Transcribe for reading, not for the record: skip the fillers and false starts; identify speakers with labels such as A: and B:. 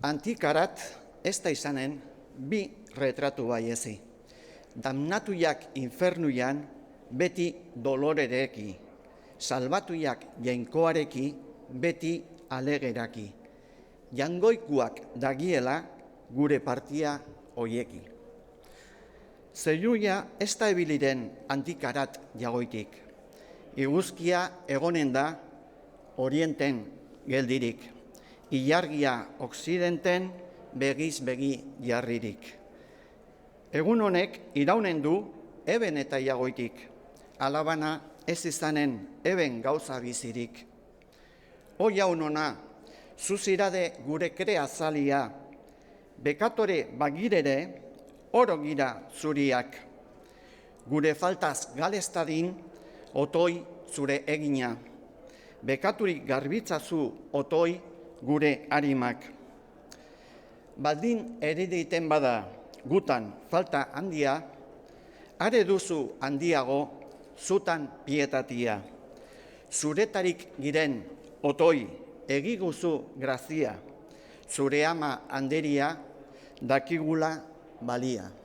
A: Antikarat ez da izanen bi retratu baiezi. Damnatuak infernuian beti dolorereki, salbatuak jainkoareki beti alegeraki. Jangoikuak dagiela gure partia hoieki. Zeiluia ez da ebiliren antikarat jagoitik. Iguzkia egonen da orienten geldirik. Ilargia oksidenten begiz begi jarririk. Egun honek iraunen du eben eta jagoitik. Alabana ez izanen eben gauza bizirik. Hoi jaunona, zuzirade gure krea zalia, bekatore bagirere, oro gira zuriak. Gure faltaz galestadin, otoi zure egina. Bekaturik garbitzazu otoi gure harimak. Baldin eriditen bada gutan falta handia, are duzu handiago zutan pietatia. Zuretarik giren otoi egiguzu grazia, zure ama handeria dakigula balia.